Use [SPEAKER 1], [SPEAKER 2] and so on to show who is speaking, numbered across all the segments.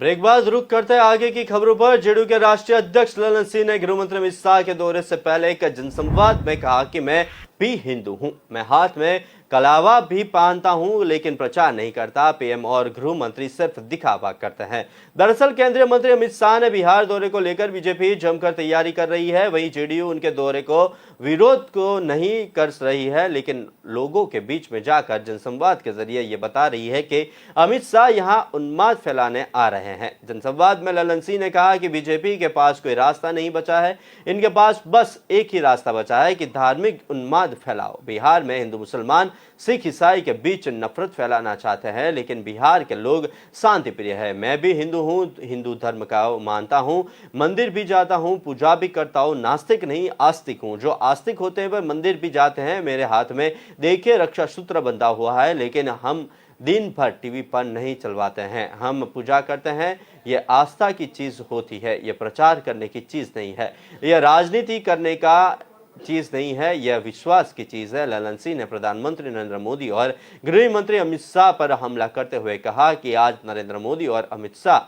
[SPEAKER 1] Break बाद रुक करते हैं आगे की खबरों पर। जेडीयू के राष्ट्रीय अध्यक्ष ललन सिंह ने गृह मंत्री अमित शाह के दौरे से पहले एक जनसंवाद में कहा कि मैं भी हिंदू हूं, मैं हाथ में कलावा भी पहनता हूं, लेकिन प्रचार नहीं करता। पीएम और गृह मंत्री सिर्फ दिखावा करते हैं। दरअसल केंद्रीय मंत्री अमित शाह ने बिहार दौरे को लेकर बीजेपी जमकर तैयारी कर रही है। वहीं जेडीयू उनके दौरे को विरोध को नहीं कर रही है, लेकिन लोगों के बीच में जाकर जनसंवाद के जरिए ये बता रही है कि अमित शाह यहां उन्माद फैलाने आ रहे हैं। जनसंवाद में ललन सिंह ने कहा कि बीजेपी के पास कोई रास्ता नहीं बचा है, इनके पास बस एक ही रास्ता बचा है कि धार्मिक उन्माद फैलाओ। बिहार में हिंदू मुसलमान सिख ईसाई के बीच नफरत फैलाना चाहते हैं, लेकिन बिहार के लोग शांति प्रिय है। मैं भी हिंदू हूं, हिंदू धर्म का मानता हूं, मंदिर भी जाता हूं, पूजा भी करता हूं, नास्तिक नहीं आस्तिक हूं। जो आस्तिक होते हैं वह मंदिर भी जाते हैं। मेरे हाथ में देखिए रक्षा सूत्र बंधा हुआ है, लेकिन हम दिन भर टीवी पर नहीं चलवाते हैं। हम पूजा करते हैं, ये आस्था की चीज होती है, ये प्रचार करने की चीज नहीं है, यह राजनीति करने का चीज नहीं है, यह विश्वास की चीज है। ललन सिंह ने प्रधानमंत्री नरेंद्र मोदी और गृह मंत्री अमित शाह पर हमला करते हुए कहा कि आज नरेंद्र मोदी और अमित शाह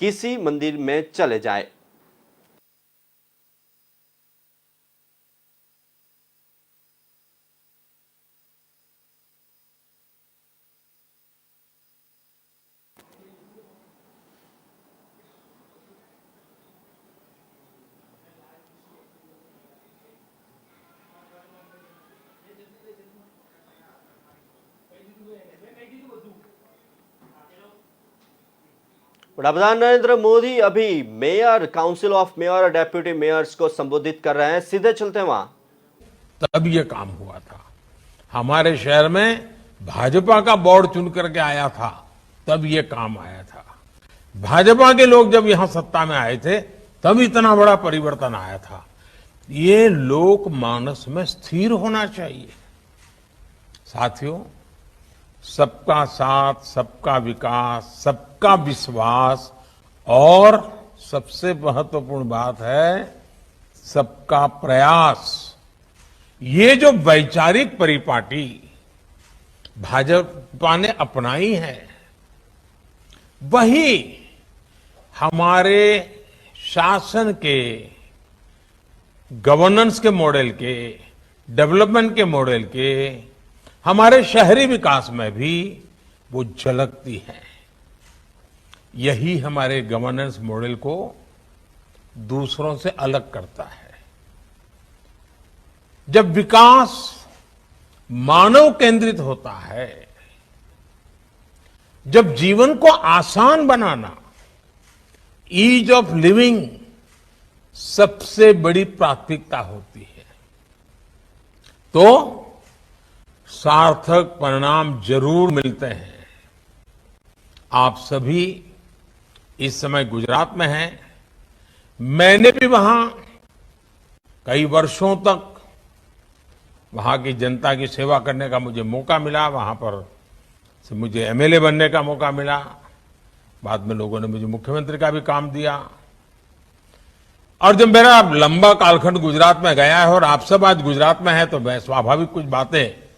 [SPEAKER 1] किसी मंदिर में चले जाएं। प्रधानमंत्री नरेंद्र मोदी अभी मेयर, काउंसिल ऑफ मेयर और डेप्यूटी मेयर्स को संबोधित कर रहे हैं। सीधे चलते हैं वहां।
[SPEAKER 2] तब ये काम हुआ था। हमारे शहर में भाजपा का बोर्ड चुन करके आया था, तब ये काम आया था। भाजपा के लोग जब यहां सत्ता में आए थे, तब इतना बड़ा परिवर्तन आया था। ये लोक मानस में स्थिर होना चाहिए। साथियों, सबका साथ, सबका विकास, सबका विश्वास और सबसे महत्वपूर्ण बात है सबका प्रयास। ये जो वैचारिक परिपाटी भाजपा ने अपनाई है, वही हमारे शासन के, गवर्नेंस के मॉडल के, डेवलपमेंट के मॉडल के, हमारे शहरी विकास में भी वो झलकती है। यही हमारे गवर्नेंस मॉडल को दूसरों से अलग करता है। जब विकास मानव केंद्रित होता है, जब जीवन को आसान बनाना, ईज ऑफ लिविंग सबसे बड़ी प्राथमिकता होती है, तो सार्थक परिणाम जरूर मिलते हैं। आप सभी इस समय गुजरात में हैं। मैंने भी वहां कई वर्षों तक वहां की जनता की सेवा करने का मुझे मौका मिला। वहां पर से मुझे एमएलए बनने का मौका मिला। बाद में लोगों ने मुझे मुख्यमंत्री का भी काम दिया। और जब मेरा लंबा कालखंड गुजरात में गया है और आप सब आज गुजरात में हैं, तो मैं स्वाभाविक कुछ बातें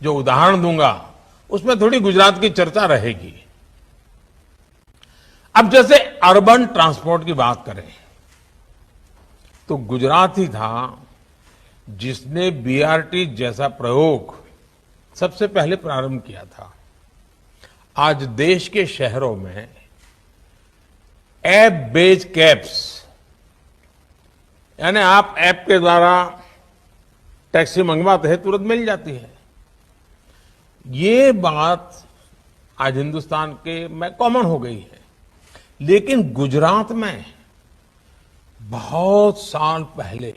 [SPEAKER 2] जो उदाहरण दूंगा उसमें थोड़ी गुजरात की चर्चा रहेगी। अब जैसे अर्बन ट्रांसपोर्ट की बात करें, तो गुजरात ही था जिसने बीआरटी जैसा प्रयोग सबसे पहले प्रारंभ किया था। आज देश के शहरों में ऐप बेस्ड कैब्स, यानी आप ऐप के द्वारा टैक्सी मंगवाते हैं, तुरंत मिल जाती है। ये बात आज हिंदुस्तान के में कॉमन हो गई है, लेकिन गुजरात में बहुत साल पहले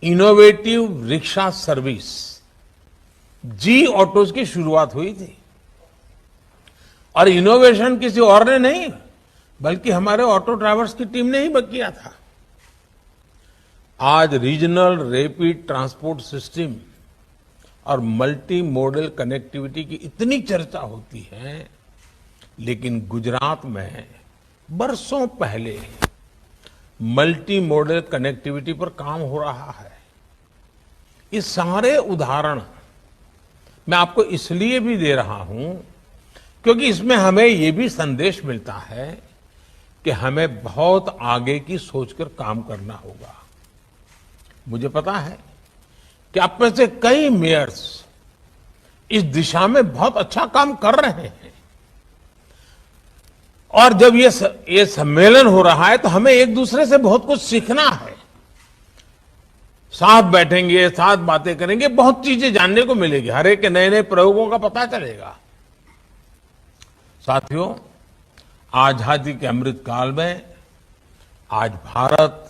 [SPEAKER 2] इनोवेटिव रिक्शा सर्विस जी ऑटोज की शुरुआत हुई थी। और इनोवेशन किसी और ने नहीं, बल्कि हमारे ऑटो ड्राइवर्स की टीम ने ही किया था। आज रीजनल रैपिड ट्रांसपोर्ट सिस्टम और मल्टी मॉडल कनेक्टिविटी की इतनी चर्चा होती है, लेकिन गुजरात में बरसों पहले मल्टी मॉडल कनेक्टिविटी पर काम हो रहा है। ये सारे उदाहरण मैं आपको इसलिए भी दे रहा हूं क्योंकि इसमें हमें ये भी संदेश मिलता है कि हमें बहुत आगे की सोचकर काम करना होगा। मुझे पता है कि आप में से कई मेयर्स इस दिशा में बहुत अच्छा काम कर रहे हैं और जब ये सम्मेलन हो रहा है तो हमें एक दूसरे से बहुत कुछ सीखना है। साथ बैठेंगे, साथ बातें करेंगे, बहुत चीजें जानने को मिलेगी, हर एक के नए नए प्रयोगों का पता चलेगा। साथियों, आजादी के अमृत काल में आज भारत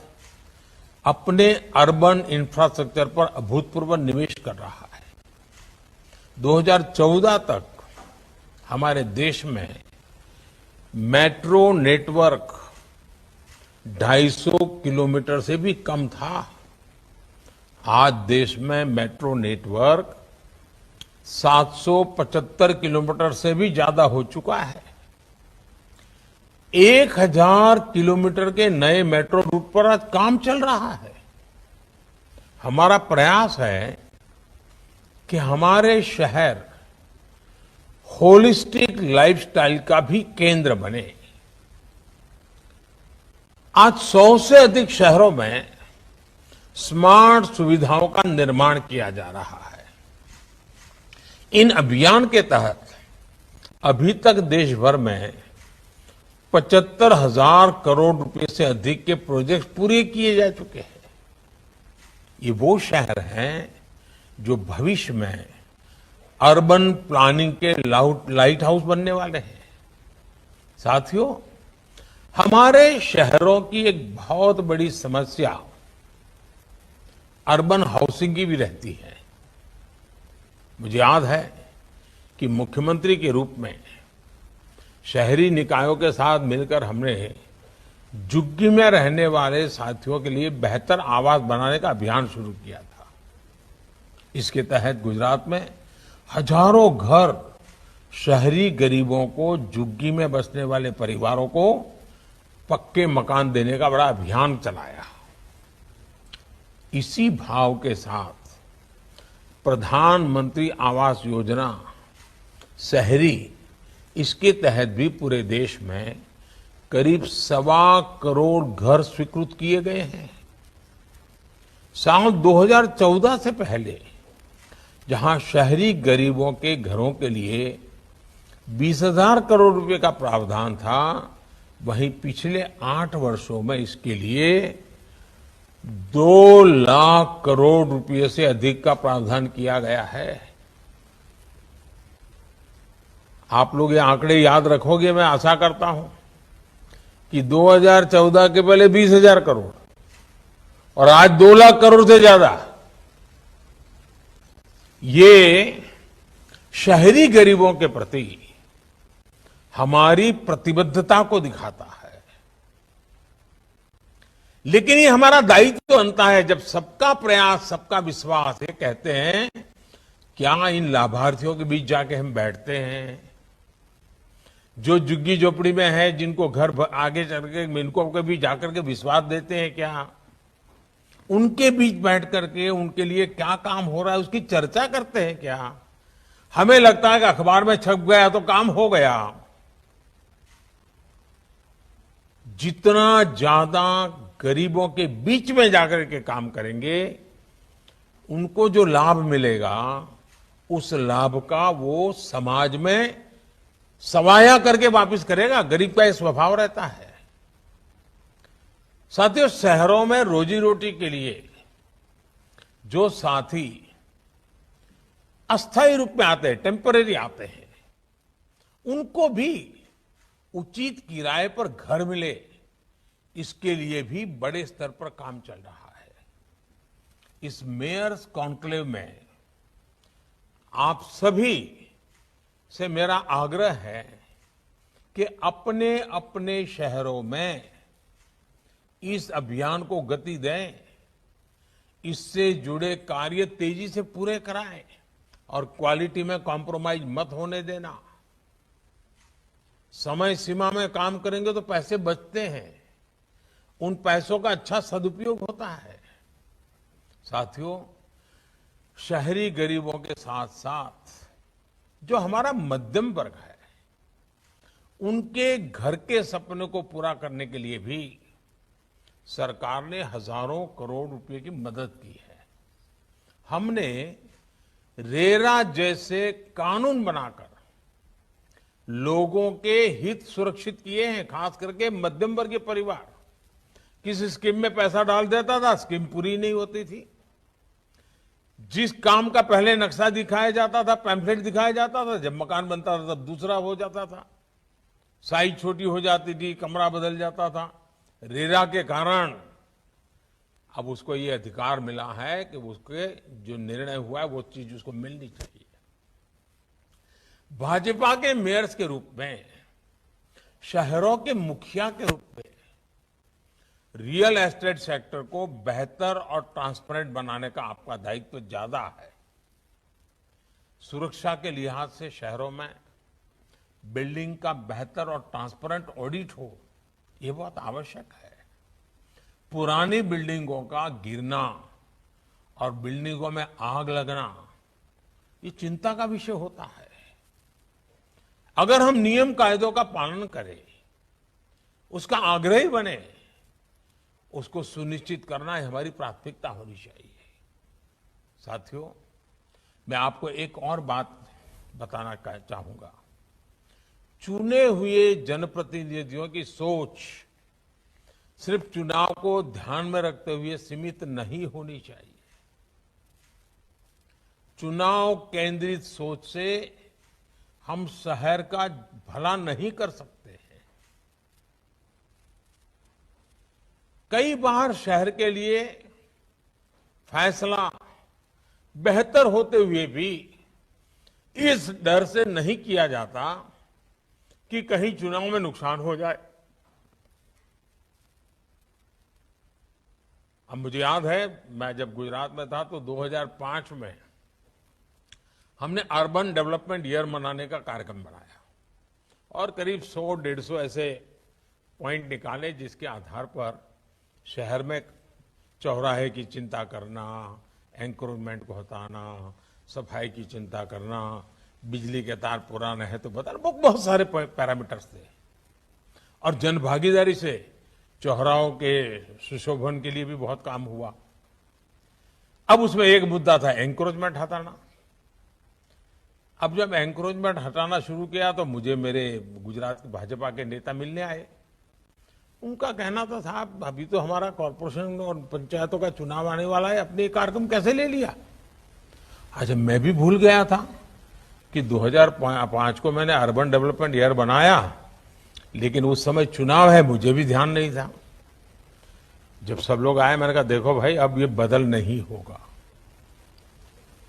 [SPEAKER 2] अपने अर्बन इंफ्रास्ट्रक्चर पर अभूतपूर्व निवेश कर रहा है। 2014 तक हमारे देश में मेट्रो नेटवर्क 250 किलोमीटर से भी कम था। आज देश में मेट्रो नेटवर्क 775 किलोमीटर से भी ज्यादा हो चुका है। 1000 किलोमीटर के नए मेट्रो रूट पर आज काम चल रहा है। हमारा प्रयास है कि हमारे शहर होलिस्टिक लाइफस्टाइल का भी केंद्र बने। आज 100 से अधिक शहरों में स्मार्ट सुविधाओं का निर्माण किया जा रहा है। इन अभियान के तहत अभी तक देश भर में 75,000 करोड़ रुपए से अधिक के प्रोजेक्ट पूरे किए जा चुके हैं। ये वो शहर हैं जो भविष्य में अर्बन प्लानिंग के लाइट हाउस बनने वाले हैं। साथियों, हमारे शहरों की एक बहुत बड़ी समस्या अर्बन हाउसिंग की भी रहती है। मुझे याद है कि मुख्यमंत्री के रूप में शहरी निकायों के साथ मिलकर हमने झुग्गी में रहने वाले साथियों के लिए बेहतर आवास बनाने का अभियान शुरू किया था। इसके तहत गुजरात में हजारों घर शहरी गरीबों को, झुग्गी में बसने वाले परिवारों को पक्के मकान देने का बड़ा अभियान चलाया। इसी भाव के साथ प्रधानमंत्री आवास योजना शहरी, इसके तहत भी पूरे देश में करीब 1.25 करोड़ घर स्वीकृत किए गए हैं। साल 2014 से पहले जहां शहरी गरीबों के घरों के लिए 20,000 करोड़ रुपए का प्रावधान था, वहीं पिछले 8 वर्षों में इसके लिए 2 लाख करोड़ रुपए से अधिक का प्रावधान किया गया है। आप लोग ये आंकड़े याद रखोगे, मैं आशा करता हूं कि 2014 के पहले 20,000 करोड़ और आज 2 लाख करोड़ से ज्यादा। ये शहरी गरीबों के प्रति हमारी प्रतिबद्धता को दिखाता है। लेकिन ये हमारा दायित्व बनता है, जब सबका प्रयास, सबका विश्वास, ये कहते हैं, क्या इन लाभार्थियों के बीच जाके हम बैठते हैं, जो झुग्गी झोपड़ी में है, जिनको घर आगे चल के इनको कभी जाकर के विश्वास देते हैं क्या? उनके बीच बैठ करके उनके लिए क्या काम हो रहा है उसकी चर्चा करते हैं क्या? हमें लगता है कि अखबार में छप गया तो काम हो गया। जितना ज्यादा गरीबों के बीच में जाकर के काम करेंगे, उनको जो लाभ मिलेगा, उस लाभ का वो समाज में सवाया करके वापस करेगा। गरीब का ये स्वभाव रहता है। साथियों, शहरों में रोजी रोटी के लिए जो साथी अस्थायी रूप में आते हैं, टेम्परेरी आते हैं, उनको भी उचित किराए पर घर मिले, इसके लिए भी बड़े स्तर पर काम चल रहा है। इस मेयर्स कॉन्क्लेव में आप सभी से मेरा आग्रह है कि अपने अपने शहरों में इस अभियान को गति दें, इससे जुड़े कार्य तेजी से पूरे कराएं और क्वालिटी में कॉम्प्रोमाइज मत होने देना। समय सीमा में काम करेंगे तो पैसे बचते हैं, उन पैसों का अच्छा सदुपयोग होता है। साथियों, शहरी गरीबों के साथ साथ जो हमारा मध्यम वर्ग है, उनके घर के सपने को पूरा करने के लिए भी सरकार ने हजारों करोड़ रुपए की मदद की है। हमने रेरा जैसे कानून बनाकर लोगों के हित सुरक्षित किए हैं, खास करके मध्यम वर्गीय परिवार। किसी स्कीम में पैसा डाल देता था, स्कीम पूरी नहीं होती थी। जिस काम का पहले नक्शा दिखाया जाता था, पैम्फलेट दिखाया जाता था, जब मकान बनता था तब दूसरा हो जाता था, साइज छोटी हो जाती थी, कमरा बदल जाता था। रेरा के कारण अब उसको ये अधिकार मिला है कि उसके जो निर्णय हुआ है वो चीज उसको मिलनी चाहिए। भाजपा के मेयर्स के रूप में, शहरों के मुखिया के रूप में रियल एस्टेट सेक्टर को बेहतर और ट्रांसपेरेंट बनाने का आपका दायित्व ज्यादा है। सुरक्षा के लिहाज से शहरों में बिल्डिंग का बेहतर और ट्रांसपेरेंट ऑडिट हो, ये बहुत आवश्यक है। पुरानी बिल्डिंगों का गिरना और बिल्डिंगों में आग लगना, ये चिंता का विषय होता है। अगर हम नियम कायदों का पालन करें, उसका आग्रही बने, उसको सुनिश्चित करना हमारी प्राथमिकता होनी चाहिए। साथियों, मैं आपको एक और बात बताना चाहूंगा। चुने हुए जनप्रतिनिधियों की सोच सिर्फ चुनाव को ध्यान में रखते हुए सीमित नहीं होनी चाहिए। चुनाव केंद्रित सोच से हम शहर का भला नहीं कर सकते हैं। कई बार शहर के लिए फैसला बेहतर होते हुए भी इस डर से नहीं किया जाता कि कहीं चुनाव में नुकसान हो जाए। अब मुझे याद है, मैं जब गुजरात में था तो 2005 में हमने अर्बन डेवलपमेंट ईयर मनाने का कार्यक्रम बनाया और करीब 100-150 ऐसे पॉइंट निकाले जिसके आधार पर शहर में चौराहे की चिंता करना, एंक्रोचमेंट को हटाना, सफाई की चिंता करना, बिजली के तार पुराने हैं तो बताना, बहुत सारे पैरामीटर्स थे। और जन भागीदारी से चौराहों के सुशोभन के लिए भी बहुत काम हुआ। अब उसमें एक मुद्दा था एंक्रोचमेंट हटाना। अब जब एंक्रोचमेंट हटाना शुरू किया तो मुझे मेरे गुजरात के भाजपा के नेता मिलने आए। उनका कहना था, साहब अभी तो हमारा कॉर्पोरेशन और पंचायतों का चुनाव आने वाला है, अपने कार्यक्रम कैसे ले लिया। अच्छा, मैं भी भूल गया था कि 2005 को मैंने अर्बन डेवलपमेंट ईयर बनाया, लेकिन उस समय चुनाव है, मुझे भी ध्यान नहीं था। जब सब लोग आए, मैंने कहा देखो भाई, अब ये बदल नहीं होगा।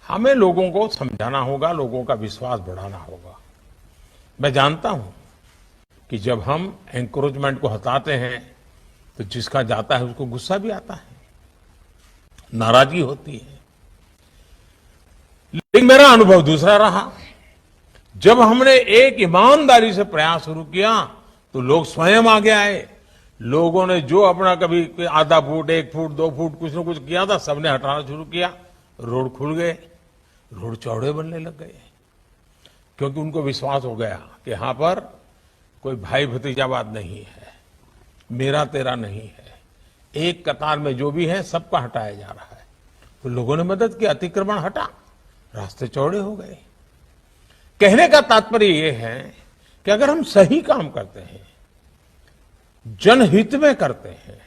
[SPEAKER 2] हमें लोगों को समझाना होगा, लोगों का विश्वास बढ़ाना होगा। मैं जानता हूं कि जब हम एंक्रोचमेंट को हटाते हैं तो जिसका जाता है उसको गुस्सा भी आता है, नाराजगी होती है। लेकिन मेरा अनुभव दूसरा रहा। जब हमने एक ईमानदारी से प्रयास शुरू किया तो लोग स्वयं आगे आए। लोगों ने जो अपना कभी आधा फुट, 1 फुट, 2 फुट कुछ न कुछ किया था, सबने हटाना शुरू किया। रोड खुल गए, रोड चौड़े बनने लग गए, क्योंकि उनको विश्वास हो गया कि यहां पर कोई भाई भतीजावाद नहीं है, मेरा तेरा नहीं है, एक कतार में जो भी है सबका हटाया जा रहा है। तो लोगों ने मदद की, अतिक्रमण हटा, रास्ते चौड़े हो गए। कहने का तात्पर्य यह है कि अगर हम सही काम करते हैं, जनहित में करते हैं,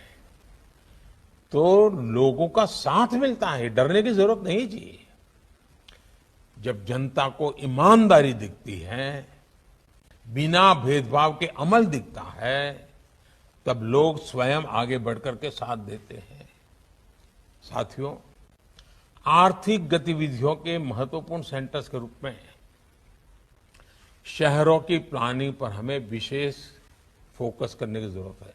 [SPEAKER 2] तो लोगों का साथ मिलता है, डरने की जरूरत नहीं जी। जब जनता को ईमानदारी दिखती है, बिना भेदभाव के अमल दिखता है, तब लोग स्वयं आगे बढ़कर के साथ देते हैं। साथियों, आर्थिक गतिविधियों के महत्वपूर्ण सेंटर्स के रूप में शहरों की प्लानिंग पर हमें विशेष फोकस करने की जरूरत है।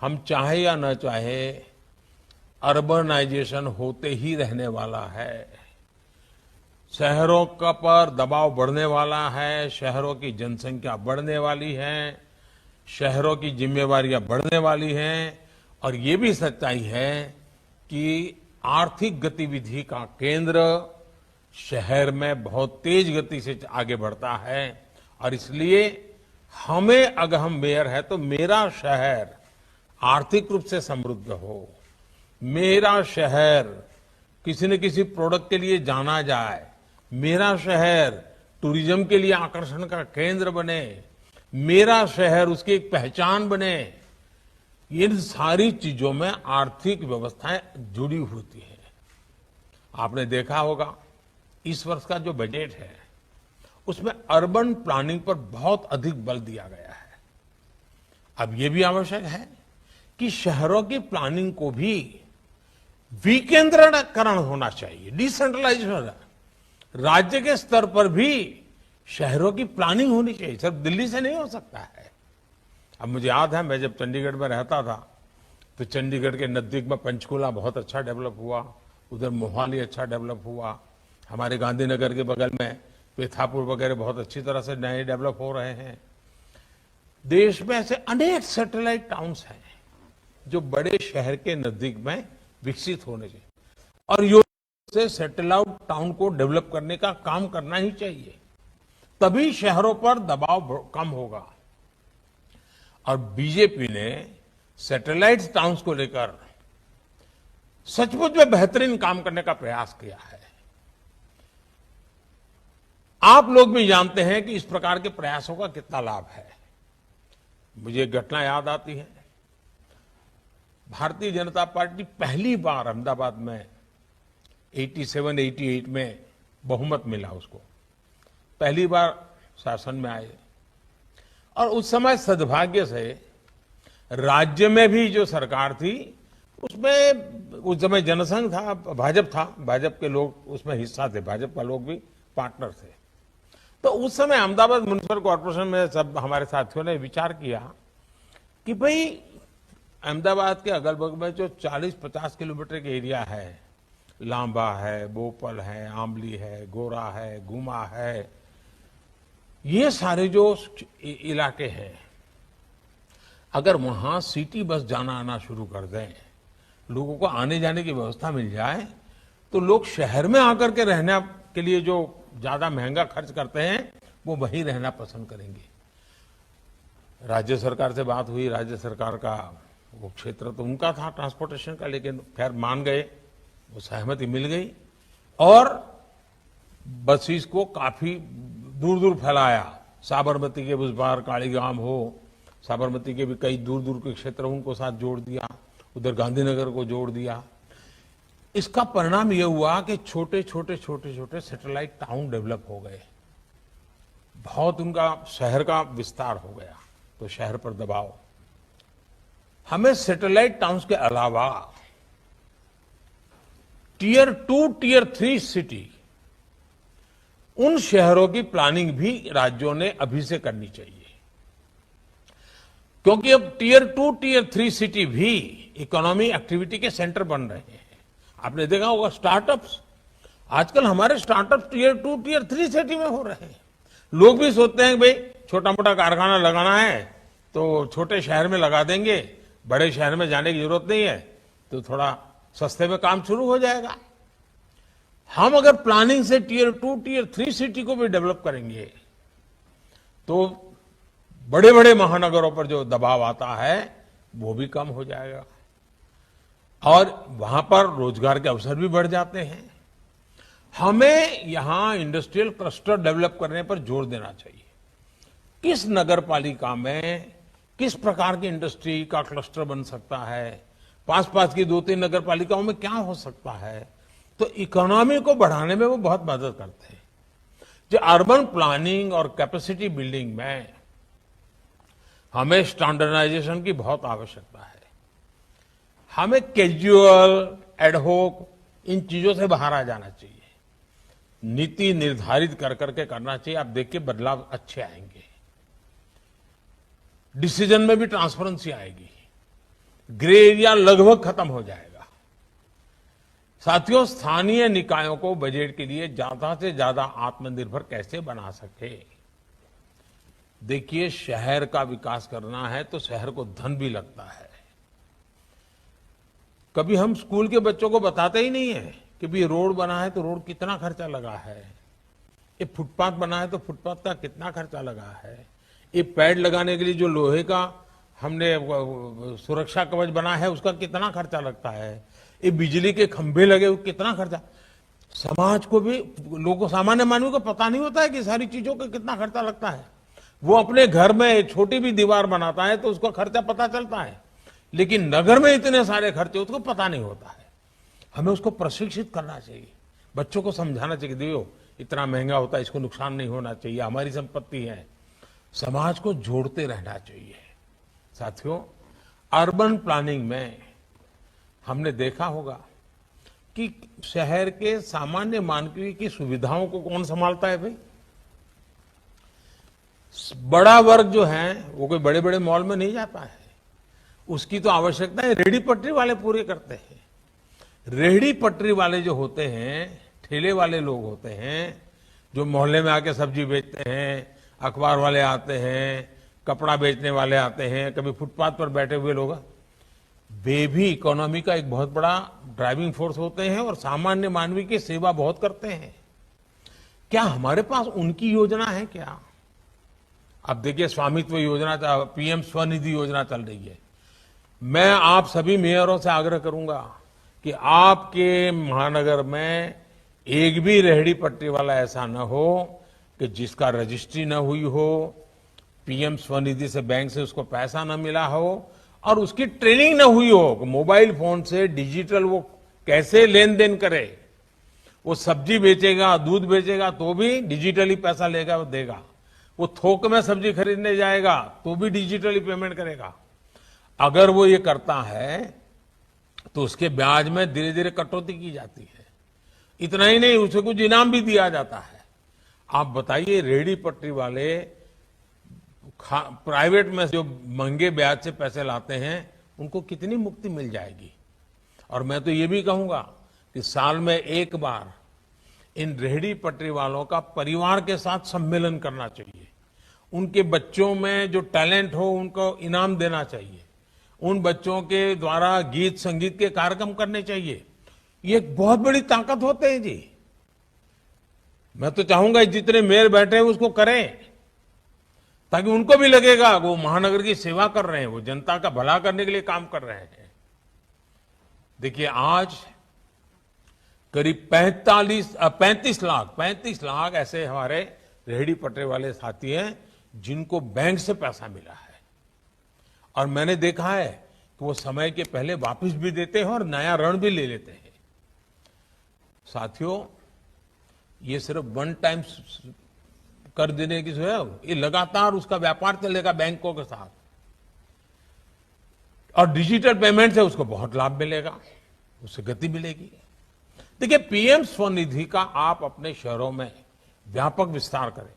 [SPEAKER 2] हम चाहे या न चाहे, अर्बनाइजेशन होते ही रहने वाला है। शहरों का पर दबाव बढ़ने वाला है, शहरों की जनसंख्या बढ़ने वाली है, शहरों की जिम्मेवारियां बढ़ने वाली हैं, और ये भी सच्चाई है कि आर्थिक गतिविधि का केंद्र शहर में बहुत तेज गति से आगे बढ़ता है। और इसलिए हमें अगर हम मेयर है तो मेरा शहर आर्थिक रूप से समृद्ध हो, मेरा शहर किसी न किसी प्रोडक्ट के लिए जाना जाए, मेरा शहर टूरिज्म के लिए आकर्षण का केंद्र बने, मेरा शहर उसकी एक पहचान बने। इन सारी चीजों में आर्थिक व्यवस्थाएं जुड़ी होती है। आपने देखा होगा इस वर्ष का जो बजट है उसमें अर्बन प्लानिंग पर बहुत अधिक बल दिया गया है। अब यह भी आवश्यक है कि शहरों की प्लानिंग को भी विकेंद्रीकरण होना चाहिए, डिसेंट्रलाइजेशन। राज्य के स्तर पर भी शहरों की प्लानिंग होनी चाहिए, सिर्फ दिल्ली से नहीं हो सकता है। अब मुझे याद है मैं जब चंडीगढ़ में रहता था तो चंडीगढ़ के नजदीक में पंचकुला बहुत अच्छा डेवलप हुआ, उधर मोहाली अच्छा डेवलप हुआ, हमारे गांधीनगर के बगल में पेथापुर वगैरह बहुत अच्छी तरह से नए डेवलप हो रहे हैं। देश में ऐसे अनेक सैटेलाइट टाउन्स हैं जो बड़े शहर के नजदीक में विकसित होने चाहिए और योजना से सैटेलाइट टाउन को डेवलप करने का काम करना ही चाहिए, तभी शहरों पर दबाव कम होगा। और बीजेपी ने सैटेलाइट टाउन्स को लेकर सचमुच में बेहतरीन काम करने का प्रयास किया है। आप लोग भी जानते हैं कि इस प्रकार के प्रयासों का कितना लाभ है। मुझे एक घटना याद आती है। भारतीय जनता पार्टी पहली बार अहमदाबाद में 87-88 में बहुमत मिला उसको, पहली बार शासन में आए और उस समय सद्भाग्य से राज्य में भी जो सरकार थी उसमें उस समय जनसंघ था, भाजपा के लोग उसमें हिस्सा थे, भाजपा का लोग भी पार्टनर थे। तो उस समय अहमदाबाद म्युनिसिपल कॉर्पोरेशन में सब हमारे साथियों ने विचार किया कि भाई अहमदाबाद के अगल बगल में जो 40-50 किलोमीटर के एरिया है, लांबा है, बोपल है, आमली है, गोरा है, गुमा है, ये सारे जो इलाके हैं, अगर वहां सिटी बस जाना आना शुरू कर दें, लोगों को आने जाने की व्यवस्था मिल जाए, तो लोग शहर में आकर के रहने के लिए जो ज्यादा महंगा खर्च करते हैं वो वहीं रहना पसंद करेंगे। राज्य सरकार से बात हुई, राज्य सरकार का वो क्षेत्र तो उनका था ट्रांसपोर्टेशन का, लेकिन खैर मान गए, वो सहमति मिल गई और बसेस को काफी दूर दूर फैलाया। साबरमती के उस पार कालीगाम हो, साबरमती के भी कई दूर दूर के क्षेत्र उनको साथ जोड़ दिया, उधर गांधीनगर को जोड़ दिया। इसका परिणाम यह हुआ कि छोटे छोटे सैटेलाइट टाउन डेवलप हो गए, बहुत उनका शहर का विस्तार हो गया। तो शहर पर दबाव, हमें सैटेलाइट टाउन्स के अलावा टियर 2, टियर 3 सिटी, उन शहरों की प्लानिंग भी राज्यों ने अभी से करनी चाहिए, क्योंकि अब टियर 2, टियर 3 सिटी भी इकोनॉमी एक्टिविटी के सेंटर बन रहे हैं। आपने देखा होगा स्टार्टअप्स, आजकल हमारे स्टार्टअप्स टियर 2, टियर 3 सिटी में हो रहे हैं। लोग भी सोचते हैं भाई छोटा मोटा कारखाना लगाना है तो छोटे शहर में लगा देंगे, बड़े शहर में जाने की जरूरत नहीं है, तो थोड़ा सस्ते में काम शुरू हो जाएगा। हम अगर प्लानिंग से टियर 2, टियर 3 सिटी को भी डेवलप करेंगे तो बड़े बड़े महानगरों पर जो दबाव आता है वो भी कम हो जाएगा और वहां पर रोजगार के अवसर भी बढ़ जाते हैं। हमें यहां इंडस्ट्रियल क्लस्टर डेवलप करने पर जोर देना चाहिए। किस नगर पालिका में किस प्रकार की इंडस्ट्री का क्लस्टर बन सकता है, पास की 2-3 नगर पालिकाओं में क्या हो सकता है, तो इकोनॉमी को बढ़ाने में वो बहुत मदद करते हैं। जो अर्बन प्लानिंग और कैपेसिटी बिल्डिंग में हमें स्टैंडर्डाइजेशन की बहुत आवश्यकता है। हमें कैजुअल, एडहोक इन चीजों से बाहर आ जाना चाहिए, नीति निर्धारित कर करके करना चाहिए। आप देखिए बदलाव अच्छे आएंगे, डिसीजन में भी ट्रांसपेरेंसी आएगी, ग्रे एरिया लगभग खत्म हो जाएगा। साथियों, स्थानीय निकायों को बजट के लिए ज्यादा से ज्यादा आत्मनिर्भर कैसे बना सके। देखिए, शहर का विकास करना है तो शहर को धन भी लगता है। कभी हम स्कूल के बच्चों को बताते ही नहीं है कि भी रोड बना है तो रोड कितना खर्चा लगा है, ये फुटपाथ बना है तो फुटपाथ का कितना खर्चा लगा है, ये पैड लगाने के लिए जो लोहे का हमने सुरक्षा कवच बना है उसका कितना खर्चा लगता है, ये बिजली के खंभे लगे हुए कितना खर्चा। समाज को भी, लोगों सामान्य मानव को पता नहीं होता है कि सारी चीजों का कितना खर्चा लगता है। वो अपने घर में एक छोटी भी दीवार बनाता है तो उसका खर्चा पता चलता है, लेकिन नगर में इतने सारे खर्चे उसको पता नहीं होता है। हमें उसको प्रशिक्षित करना चाहिए, बच्चों को समझाना चाहिए, देखो इतना महंगा होता है, इसको नुकसान नहीं होना चाहिए, हमारी संपत्ति है। समाज को जोड़ते रहना चाहिए। साथियों, अर्बन प्लानिंग में हमने देखा होगा कि शहर के सामान्य मानवीय की सुविधाओं को कौन संभालता है भाई? बड़ा वर्ग जो है वो कोई बड़े बड़े मॉल में नहीं जाता है, उसकी तो आवश्यकता है रेहड़ी पटरी वाले पूरे करते हैं। रेहड़ी पटरी वाले जो होते हैं, ठेले वाले लोग होते हैं, जो मोहल्ले में आके सब्जी बेचते हैं, अखबार वाले आते हैं, कपड़ा बेचने वाले आते हैं, कभी फुटपाथ पर बैठे हुए लोग, वे भी इकोनॉमी का एक बहुत बड़ा ड्राइविंग फोर्स होते हैं और सामान्य मानवीय की सेवा बहुत करते हैं। क्या हमारे पास उनकी योजना है क्या? अब देखिए, स्वामित्व योजना, पीएम स्वनिधि योजना चल रही है। मैं आप सभी मेयरों से आग्रह करूंगा कि आपके महानगर में एक भी रेहड़ी पटरी वाला ऐसा न हो कि जिसका रजिस्ट्री न हुई हो, पीएम स्वनिधि से बैंक से उसको पैसा न मिला हो और उसकी ट्रेनिंग न हुई हो। मोबाइल फोन से डिजिटल वो कैसे लेन देन करे। वो सब्जी बेचेगा, दूध बेचेगा तो भी डिजिटली पैसा लेगा, वो देगा। वो थोक में सब्जी खरीदने जाएगा तो भी डिजिटली पेमेंट करेगा। अगर वो ये करता है तो उसके ब्याज में धीरे धीरे कटौती की जाती है। इतना ही नहीं, उसे कुछ इनाम भी दिया जाता है। आप बताइए, रेहड़ी पटरी वाले प्राइवेट में जो महंगे ब्याज से पैसे लाते हैं उनको कितनी मुक्ति मिल जाएगी। और मैं तो ये भी कहूंगा कि साल में एक बार इन रेहड़ी पटरी वालों का परिवार के साथ सम्मेलन करना चाहिए। उनके बच्चों में जो टैलेंट हो उनको इनाम देना चाहिए। उन बच्चों के द्वारा गीत संगीत के कार्यक्रम करने चाहिए। ये एक बहुत बड़ी ताकत होते हैं जी। मैं तो चाहूंगा जितने मेयर बैठे हैं उसको करें, ताकि उनको भी लगेगा वो महानगर की सेवा कर रहे हैं, वो जनता का भला करने के लिए काम कर रहे हैं। देखिए, आज करीब 35 लाख ऐसे हमारे रेहड़ी पटरी वाले साथी हैं जिनको बैंक से पैसा मिला है। और मैंने देखा है कि वो समय के पहले वापस भी देते हैं और नया ऋण भी ले लेते हैं। साथियों, ये सिर्फ वन टाइम कर देने की है, ये लगातार उसका व्यापार चलेगा बैंकों के साथ। और डिजिटल पेमेंट से उसको बहुत लाभ मिलेगा, उससे गति मिलेगी। देखिए, पीएम स्वनिधि का आप अपने शहरों में व्यापक विस्तार करें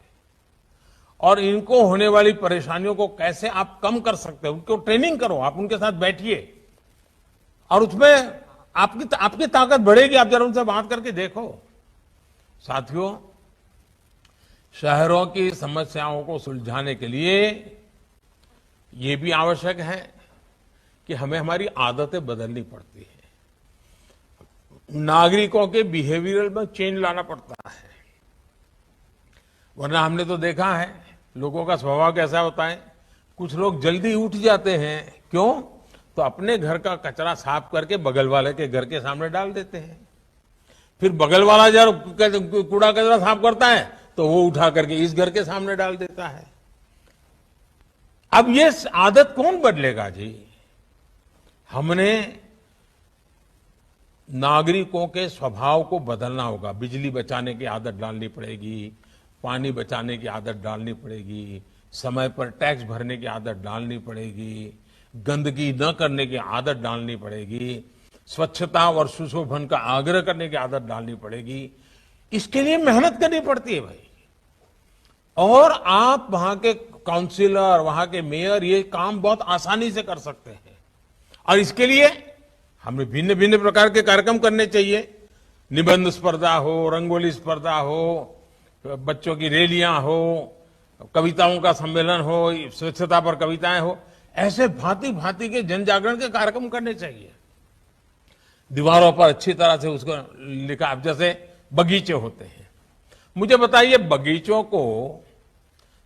[SPEAKER 2] और इनको होने वाली परेशानियों को कैसे आप कम कर सकते हैं, उनको ट्रेनिंग करो। आप उनके साथ बैठिए और उसमें आपकी ताकत बढ़ेगी। आप जरा उनसे बात करके देखो। साथियों, शहरों की समस्याओं को सुलझाने के लिए ये भी आवश्यक है कि हमें हमारी आदतें बदलनी पड़ती है। नागरिकों के बिहेवियर में चेंज लाना पड़ता है, वरना हमने तो देखा है लोगों का स्वभाव कैसा होता है। कुछ लोग जल्दी उठ जाते हैं, क्यों? तो अपने घर का कचरा साफ करके बगल वाले के घर के सामने डाल देते हैं। फिर बगल वाला जब कूड़ा कचरा साफ करता है तो वो उठा करके इस घर के सामने डाल देता है। अब ये आदत कौन बदलेगा जी? हमने नागरिकों के स्वभाव को बदलना होगा। बिजली बचाने की आदत डालनी पड़ेगी, पानी बचाने की आदत डालनी पड़ेगी, समय पर टैक्स भरने की आदत डालनी पड़ेगी, गंदगी न करने की आदत डालनी पड़ेगी, स्वच्छता और सुशोभन का आग्रह करने की आदत डालनी पड़ेगी। इसके लिए मेहनत करनी पड़ती है भाई। और आप वहां के काउंसिलर, वहां के मेयर ये काम बहुत आसानी से कर सकते हैं। और इसके लिए हमें भिन्न भिन्न प्रकार के कार्यक्रम करने चाहिए। निबंध स्पर्धा हो, रंगोली स्पर्धा हो, बच्चों की रैलियां हो, कविताओं का सम्मेलन हो, स्वच्छता पर कविताएं हो, ऐसे भांति भांति के जन जागरण के कार्यक्रम करने चाहिए। दीवारों पर अच्छी तरह से उसको लिखा। अब जैसे बगीचे होते हैं, मुझे बताइए बगीचों को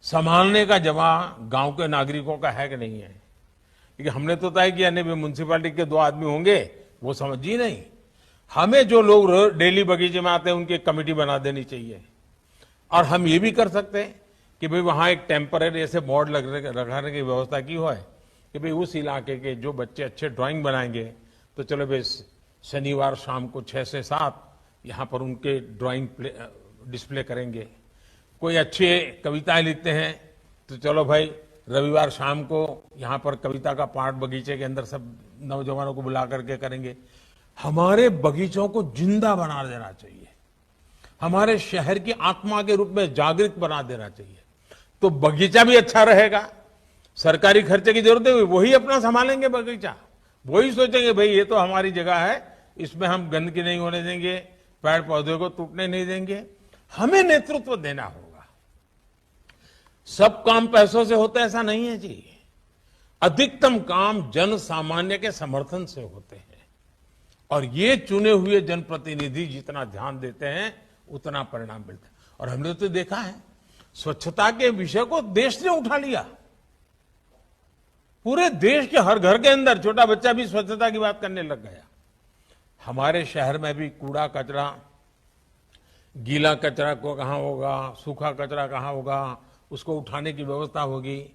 [SPEAKER 2] संभालने का जवाब गांव के नागरिकों का है कि नहीं है? क्योंकि हमने तो तय किया नहीं, म्यूनसिपालिटी के 2 आदमी होंगे, वो समझी नहीं। हमें जो लोग डेली बगीचे में आते हैं उनकी एक कमेटी बना देनी चाहिए। और हम ये भी कर सकते हैं कि भाई वहां एक टेम्पररी ऐसे बोर्ड लगाने की व्यवस्था की हो है कि भाई उस इलाके के जो बच्चे अच्छे ड्राइंग बनाएंगे तो चलो भाई शनिवार शाम को 6 से 7 यहाँ पर उनके ड्राइंग डिस्प्ले करेंगे। कोई अच्छे कविताएं लिखते हैं तो चलो भाई रविवार शाम को यहाँ पर कविता का पाठ बगीचे के अंदर सब नौजवानों को बुला करके करेंगे। हमारे बगीचों को जिंदा बना देना चाहिए, हमारे शहर की आत्मा के रूप में जागृत बना देना चाहिए। तो बगीचा भी अच्छा रहेगा, सरकारी खर्चे की जरूरत है, वही अपना संभालेंगे बगीचा, वही सोचेंगे भाई ये तो हमारी जगह है, इसमें हम गंदगी नहीं होने देंगे, पेड़ पौधे को टूटने नहीं देंगे। हमें नेतृत्व देना होगा। सब काम पैसों से होता है ऐसा नहीं है जी। अधिकतम काम जन सामान्य के समर्थन से होते हैं और ये चुने हुए जनप्रतिनिधि जितना ध्यान देते हैं उतना परिणाम मिलता है। और हमने तो देखा है स्वच्छता के विषय को देश ने उठा लिया। पूरे देश के हर घर के अंदर छोटा बच्चा भी स्वच्छता की बात करने लग गया। हमारे शहर में भी कूड़ा कचरा, गीला कचरा को कहां होगा, सूखा कचरा कहां होगा, उसको उठाने की व्यवस्था होगी।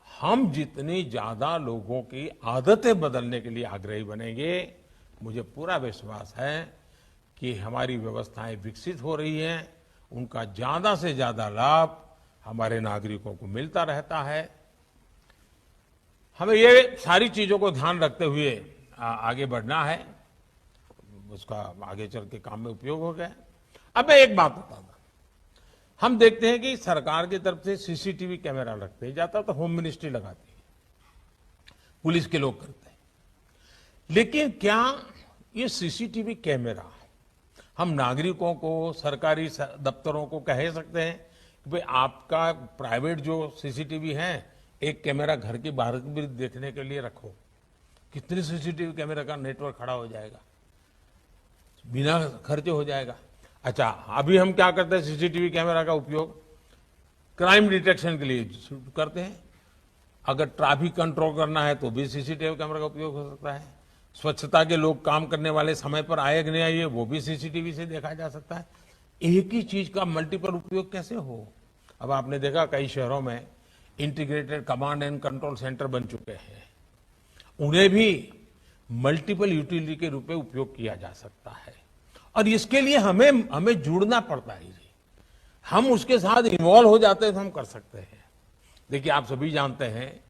[SPEAKER 2] हम जितनी ज्यादा लोगों की आदतें बदलने के लिए आग्रही बनेंगे, मुझे पूरा विश्वास है कि हमारी व्यवस्थाएं विकसित हो रही हैं, उनका ज्यादा से ज्यादा लाभ हमारे नागरिकों को मिलता रहता है। हमें ये सारी चीजों को ध्यान रखते हुए आगे बढ़ना है, उसका आगे चल के काम में उपयोग हो गया। अब मैं एक बात बताऊंगा, हम देखते हैं कि सरकार की तरफ से सीसीटीवी कैमरा लगते हैं, जाता तो होम मिनिस्ट्री लगाती है, पुलिस के लोग करते हैं। लेकिन क्या ये सीसीटीवी कैमरा हम नागरिकों को, सरकारी दफ्तरों को कह सकते हैं कि भाई आपका प्राइवेट जो सीसीटीवी है, एक कैमरा घर के बाहर भी देखने के लिए रखो? कितने सीसीटीवी कैमरा का नेटवर्क खड़ा हो जाएगा, बिना खर्चे हो जाएगा। अच्छा, अभी हम क्या करते हैं, सीसीटीवी कैमरा का उपयोग क्राइम डिटेक्शन के लिए करते हैं। अगर ट्रैफिक कंट्रोल करना है तो भी सीसीटीवी कैमरा का उपयोग हो सकता है। स्वच्छता के लोग काम करने वाले समय पर आए कि नहीं आए, वो भी सीसीटीवी से देखा जा सकता है। एक ही चीज का मल्टीपल उपयोग कैसे हो? अब आपने देखा कई शहरों में integrated command and control centre बन चुके हैं, उन्हें भी मल्टीपल यूटिलिटी के रूप में उपयोग किया जा सकता है। और इसके लिए हमें जुड़ना पड़ता है जी। हम उसके साथ इन्वॉल्व हो जाते हैं तो हम कर सकते हैं। देखिए, आप सभी जानते हैं,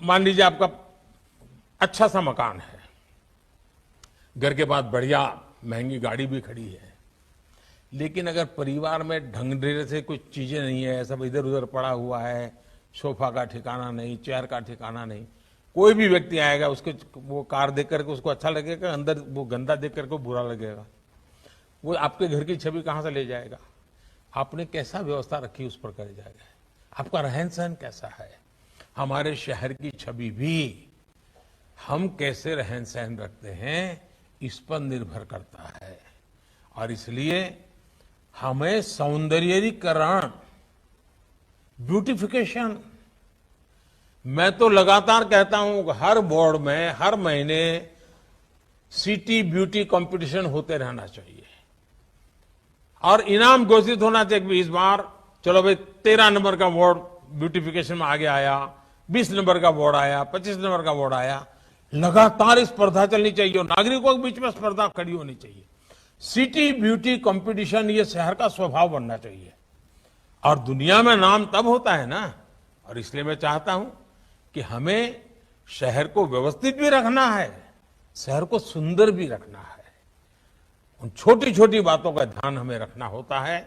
[SPEAKER 2] मान लीजिए आपका अच्छा सा मकान है, घर के पास बढ़िया महंगी गाड़ी भी खड़ी है, लेकिन अगर परिवार में ढंग से कुछ चीजें नहीं है, सब इधर उधर पड़ा हुआ है, सोफा का ठिकाना नहीं, चेयर का ठिकाना नहीं, कोई भी व्यक्ति आएगा उसके वो कार देख करके उसको अच्छा लगेगा, अंदर वो गंदा देख करके बुरा लगेगा, वो आपके घर की छवि कहां से ले जाएगा? आपने कैसा व्यवस्था रखी उस पर कर जाएगा। आपका रहन सहन कैसा है? हमारे शहर की छवि भी हम कैसे रहन सहन रखते हैं इस पर निर्भर करता है। और इसलिए हमें सौंदर्यीकरण, ब्यूटिफिकेशन, मैं तो लगातार कहता हूं हर बोर्ड में हर महीने सिटी ब्यूटी कंपटीशन होते रहना चाहिए और इनाम घोषित होना चाहिए। इस बार चलो भाई 13 नंबर का वार्ड ब्यूटिफिकेशन में आगे आया, 20 नंबर का वार्ड आया, 25 नंबर का वार्ड आया। लगातार स्पर्धा चलनी चाहिए और नागरिकों के बीच में स्पर्धा खड़ी होनी चाहिए। सिटी ब्यूटी कंपटीशन ये शहर का स्वभाव बनना चाहिए और दुनिया में नाम तब होता है ना। और इसलिए मैं चाहता हूं कि हमें शहर को व्यवस्थित भी रखना है, शहर को सुंदर भी रखना है। उन छोटी छोटी बातों का ध्यान हमें रखना होता है।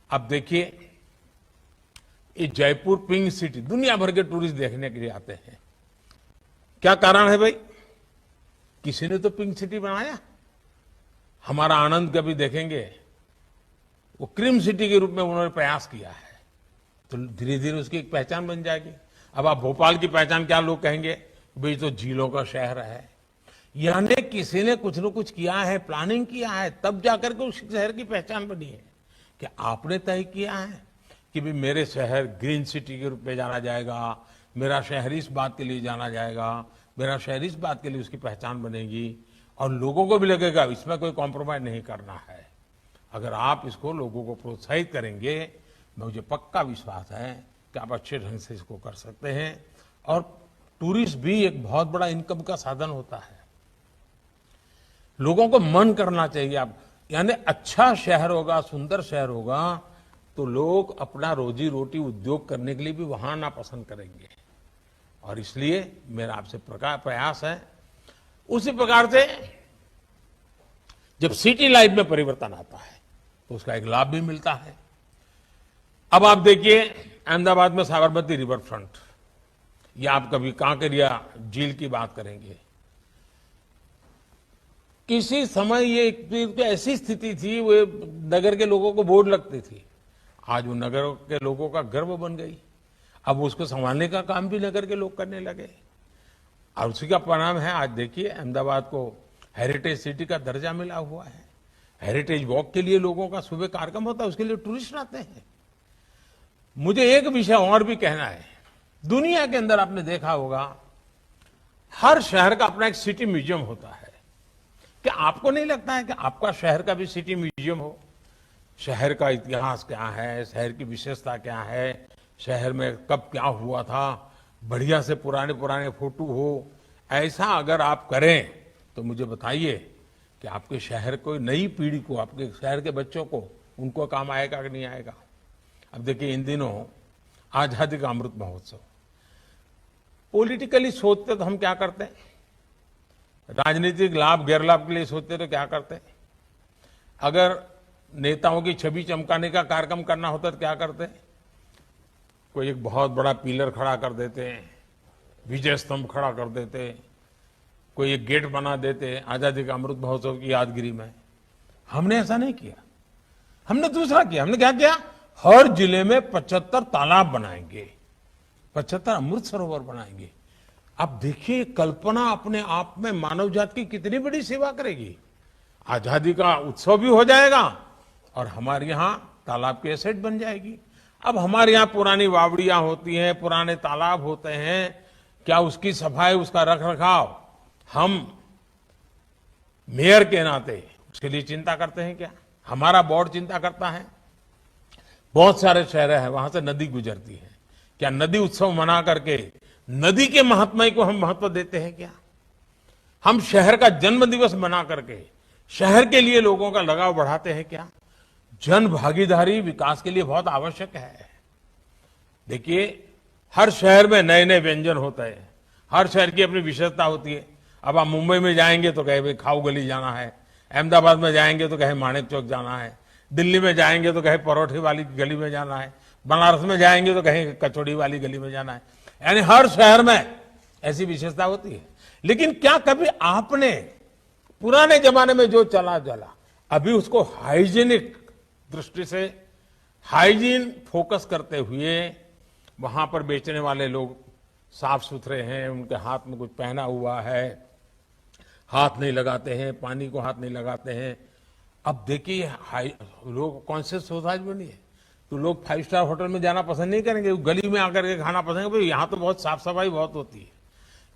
[SPEAKER 2] अब देखिए, ये जयपुर पिंक सिटी, दुनिया भर के टूरिस्ट देखने के लिए आते हैं। क्या कारण है भाई? किसी ने तो पिंक सिटी बनाया। हमारा आनंद कभी देखेंगे, वो क्रीम सिटी के रूप में उन्होंने प्रयास किया है, तो धीरे धीरे उसकी एक पहचान बन जाएगी। अब आप भोपाल की पहचान क्या लोग कहेंगे? भाई तो झीलों का शहर है। यानी किसी ने कुछ न कुछ किया है, प्लानिंग किया है, तब जाकर के उस शहर की पहचान बनी है। कि आपने तय किया है कि भी मेरे शहर ग्रीन सिटी के रूप में जाना जाएगा, मेरा शहर इस बात के लिए जाना जाएगा, मेरा शहर इस बात के लिए उसकी पहचान बनेगी, और लोगों को भी लगेगा इसमें कोई कॉम्प्रोमाइज नहीं करना है। अगर आप इसको लोगों को प्रोत्साहित करेंगे, मुझे पक्का विश्वास है कि आप अच्छे ढंग से इसको कर सकते हैं। और टूरिस्ट भी एक बहुत बड़ा इनकम का साधन होता है। लोगों को मन करना चाहिए, आप यानी अच्छा शहर होगा, सुंदर शहर होगा, तो लोग अपना रोजी रोटी उद्योग करने के लिए भी वहां आना पसंद करेंगे। और इसलिए मेरा आपसे प्रयास है, उसी प्रकार से जब सिटी लाइफ में परिवर्तन आता है तो उसका एक लाभ भी मिलता है। अब आप देखिए अहमदाबाद में साबरमती रिवर फ्रंट, या आप कभी कांकरिया झील की बात करेंगे, किसी समय ये एक ऐसी स्थिति थी, वो नगर के लोगों को बोझ लगती थी, आज वो नगर के लोगों का गर्व बन गई। अब उसको संभालने का काम भी नगर के लोग करने लगे, और उसी का परिणाम है आज देखिए अहमदाबाद को हेरिटेज सिटी का दर्जा मिला हुआ है। हेरिटेज वॉक के लिए लोगों का सुबह कार्यक्रम होता है, उसके लिए टूरिस्ट आते हैं। मुझे एक विषय और भी कहना है, दुनिया के अंदर आपने देखा होगा हर शहर का अपना एक सिटी म्यूजियम होता है। क्या आपको नहीं लगता है कि आपका शहर का भी सिटी म्यूजियम हो? शहर का इतिहास क्या है, शहर की विशेषता क्या है, शहर में कब क्या हुआ था, बढ़िया से पुराने पुराने फोटो हो, ऐसा अगर आप करें तो मुझे बताइए कि आपके शहर को, नई पीढ़ी को, आपके शहर के बच्चों को, उनको काम आएगा कि नहीं आएगा। अब देखिए इन दिनों आजादी का अमृत महोत्सव, पॉलिटिकली सोचते तो हम क्या करते हैं, राजनीतिक लाभ गैर लाभ के लिए सोचते तो क्या करते हैं, अगर नेताओं की छवि चमकाने का कार्यक्रम करना होता तो क्या करते हैं, कोई एक बहुत बड़ा पिलर खड़ा कर देते हैं, विजय स्तंभ खड़ा कर देते, कोई एक गेट बना देते आजादी का अमृत महोत्सव की यादगिरी में। हमने ऐसा नहीं किया, हमने दूसरा किया। हमने क्या किया, हर जिले में 75 तालाब बनाएंगे, 75 अमृत सरोवर बनाएंगे। अब देखिए कल्पना अपने आप में मानव जाति की कितनी बड़ी सेवा करेगी। आजादी का उत्सव भी हो जाएगा और हमारे यहां तालाब की एसेट बन जाएगी। अब हमारे यहां पुरानी वावड़ियां होती हैं, पुराने तालाब होते हैं, क्या उसकी सफाई, उसका रख रखाव हम मेयर के नाते उसके लिए चिंता करते हैं क्या? हमारा बोर्ड चिंता करता है? बहुत सारे शहर हैं वहां से नदी गुजरती है, क्या नदी उत्सव मना करके नदी के महात्म्य को हम महत्व देते हैं क्या? हम शहर का जन्म दिवस मना करके शहर के लिए लोगों का लगाव बढ़ाते हैं क्या? जन भागीदारी विकास के लिए बहुत आवश्यक है। देखिए हर शहर में नए नए व्यंजन होते हैं, हर शहर की अपनी विशेषता होती है। अब आप मुंबई में जाएंगे तो कहे भाई खाऊ गली जाना है, अहमदाबाद में जाएंगे तो कहे माणिक चौक जाना है, दिल्ली में जाएंगे तो कहे परोठे वाली गली में जाना है, बनारस में जाएंगे तो कहे कचौड़ी वाली गली में जाना है। यानी हर शहर में ऐसी विशेषता होती है। लेकिन क्या कभी आपने पुराने जमाने में जो चला अभी उसको हाइजीनिक दृष्टि से, हाइजीन फोकस करते हुए, वहां पर बेचने वाले लोग साफ सुथरे हैं, उनके हाथ में कुछ पहना हुआ है, हाथ नहीं लगाते हैं, पानी को हाथ नहीं लगाते हैं। अब देखिए लोग कॉन्शियस सोसाइटी बनी है, तो लोग 5 स्टार होटल में जाना पसंद नहीं करेंगे, गली में आकर के खाना पसंद करेंगे। यहाँ तो बहुत साफ सफाई बहुत होती है।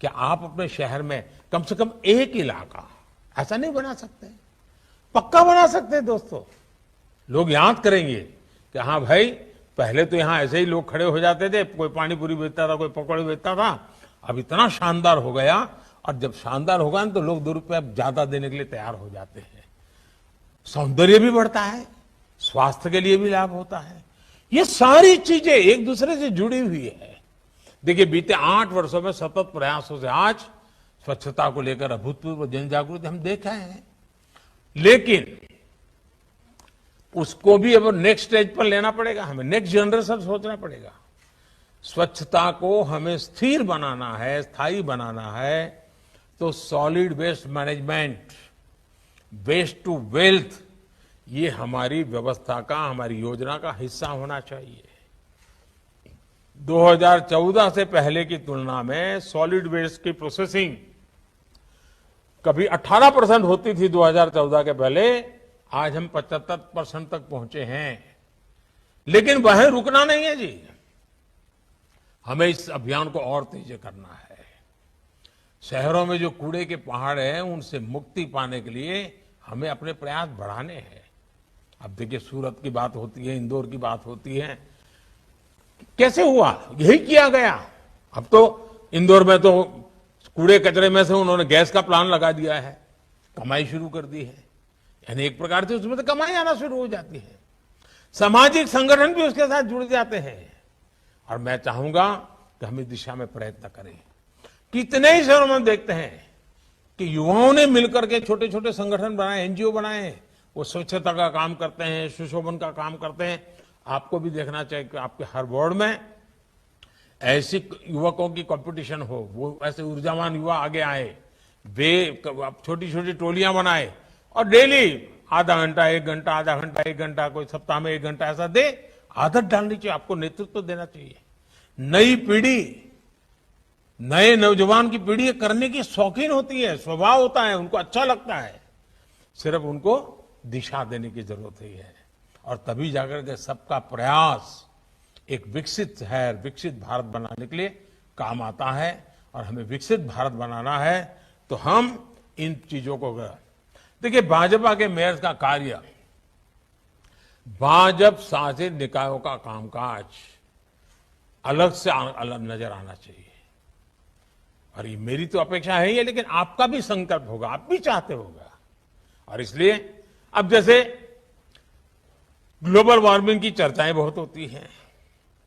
[SPEAKER 2] क्या आप अपने शहर में कम से कम एक इलाका ऐसा नहीं बना सकते? पक्का बना सकते हैं दोस्तों। लोग याद करेंगे कि हाँ भाई पहले तो यहाँ ऐसे ही लोग खड़े हो जाते थे, कोई पानी पूरी बेचता था, कोई पकौड़े बेचता था, अब इतना शानदार हो गया। और जब शानदार होगा ना तो लोग 2 रुपये ज्यादा देने के लिए तैयार हो जाते हैं। सौंदर्य भी बढ़ता है, स्वास्थ्य के लिए भी लाभ होता है। ये सारी चीजें एक दूसरे से जुड़ी हुई है। देखिए बीते 8 वर्षों में सतत प्रयासों से आज स्वच्छता को लेकर अभूतपूर्व जन जागृति हम देख रहे हैं। लेकिन उसको भी अब नेक्स्ट स्टेज पर लेना पड़ेगा, हमें नेक्स्ट जनरेशन सोचना पड़ेगा। स्वच्छता को हमें स्थिर बनाना है, स्थायी बनाना है, तो solid waste management, waste to wealth, ये हमारी व्यवस्था का, हमारी योजना का हिस्सा होना चाहिए। 2014 से पहले की तुलना में सॉलिड वेस्ट की प्रोसेसिंग कभी 18% होती थी 2014 के पहले, आज हम 75% तक पहुंचे हैं। लेकिन वह रुकना नहीं है जी, हमें इस अभियान को और तेज करना है। शहरों में जो कूड़े के पहाड़ हैं उनसे मुक्ति पाने के लिए हमें अपने प्रयास बढ़ाने हैं। अब देखिए, सूरत की बात होती है, इंदौर की बात होती है, कैसे हुआ? यही किया गया। अब तो इंदौर में तो कूड़े कचरे में से उन्होंने गैस का प्लांट लगा दिया है, कमाई शुरू कर दी है। यानी एक प्रकार से उसमें तो कमाई आना शुरू हो जाती है, सामाजिक संगठन भी उसके साथ जुड़ जाते हैं। और मैं चाहूंगा कि हम इस दिशा में प्रयत्न करें। कितने ही शहरों में देखते हैं कि युवाओं ने मिलकर के छोटे छोटे संगठन बनाए, एनजीओ बनाए, वो स्वच्छता का काम करते हैं, सुशोभन का काम करते हैं। आपको भी देखना चाहिए कि आपके हर वार्ड में ऐसी युवकों की कंपटीशन हो, वो ऐसे ऊर्जावान युवा आगे आए, वे छोटी छोटी टोलियां बनाए और डेली आधा घंटा, 1 घंटा, आधा घंटा, 1 घंटा, कोई सप्ताह में 1 घंटा ऐसा दे। आदत डालनी चाहिए, आपको नेतृत्व देना चाहिए। नई पीढ़ी, नए नौजवान की पीढ़ी करने की शौकीन होती है, स्वभाव होता है, उनको अच्छा लगता है। सिर्फ उनको दिशा देने की जरूरत है, और तभी जाकर के सबका प्रयास एक विकसित शहर, विकसित भारत बनाने के लिए काम आता है। और हमें विकसित भारत बनाना है तो हम इन चीजों को, देखिए भाजपा के मेयर का कार्य, भाजपा शासित निकायों का कामकाज अलग से अलग नजर आना चाहिए। और ये मेरी तो अपेक्षा है ही, लेकिन आपका भी संकल्प होगा, आप भी चाहते होगा। और इसलिए अब जैसे ग्लोबल वार्मिंग की चर्चाएं बहुत होती हैं,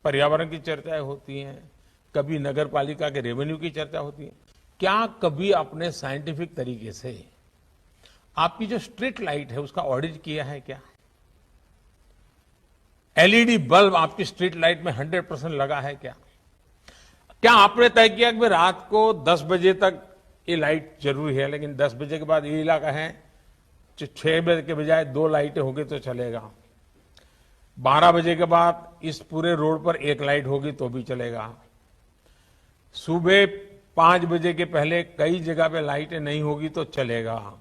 [SPEAKER 2] पर्यावरण की चर्चाएं होती हैं, कभी नगर पालिका के रेवेन्यू की चर्चा होती है। क्या कभी आपने साइंटिफिक तरीके से आपकी जो स्ट्रीट लाइट है उसका ऑडिट किया है क्या? एलईडी बल्ब आपकी स्ट्रीट लाइट में 100% लगा है क्या? क्या आपने तय किया कि रात को 10 बजे तक ये लाइट जरूरी है, लेकिन 10 बजे के बाद ये इलाका है 6 बजे के बजाय 2 लाइटें होगी तो चलेगा, 12 बजे के बाद इस पूरे रोड पर 1 लाइट होगी तो भी चलेगा, सुबह 5 बजे के पहले कई जगह पे लाइटें नहीं होगी तो चलेगा।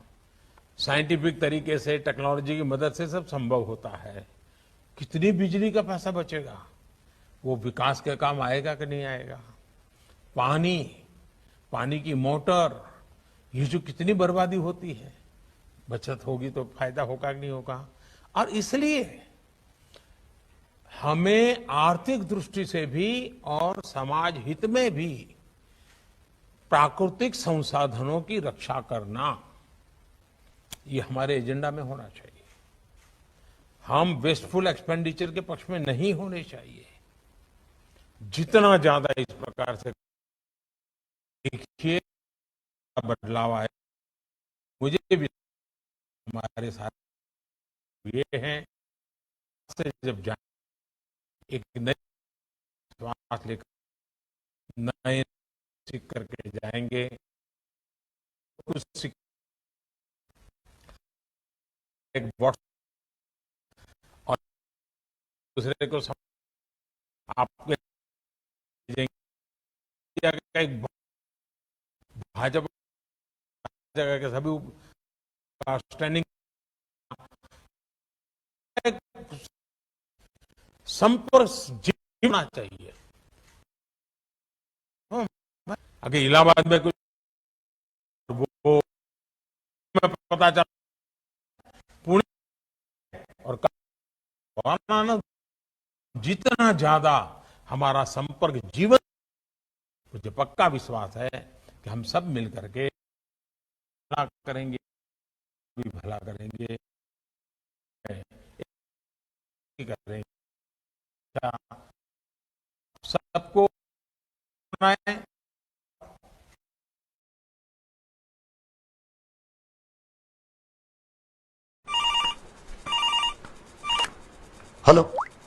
[SPEAKER 2] साइंटिफिक तरीके से, टेक्नोलॉजी की मदद से सब संभव होता है। कितनी बिजली का पैसा बचेगा, वो विकास के काम आएगा कि नहीं आएगा? पानी की मोटर, ये जो कितनी बर्बादी होती है, बचत होगी तो फायदा होगा कि नहीं होगा? और इसलिए हमें आर्थिक दृष्टि से भी और समाज हित में भी प्राकृतिक संसाधनों की रक्षा करना, ये हमारे एजेंडा में होना चाहिए। हम वेस्टफुल एक्सपेंडिचर के पक्ष में नहीं होने चाहिए। जितना ज्यादा इस प्रकार से देखिए बदलाव आए, मुझे भी हमारे साथ ये हैं से जब जाए एक नई श्वास लेकर नए सीख करके जाएंगे, कुछ सीख एक वर्ष और दूसरे को आपके एक भाजपा जगह के सभी स्टैंडिंग संपर्क जीना चाहिए। अगर इलाहाबाद में कुछ वो पता चला, पुणे और जितना ज्यादा हमारा संपर्क जीवन, मुझे पक्का विश्वास है कि हम सब मिलकर के भला करेंगे, भी भला करेंगे, करेंगे। सबको
[SPEAKER 3] हेलो।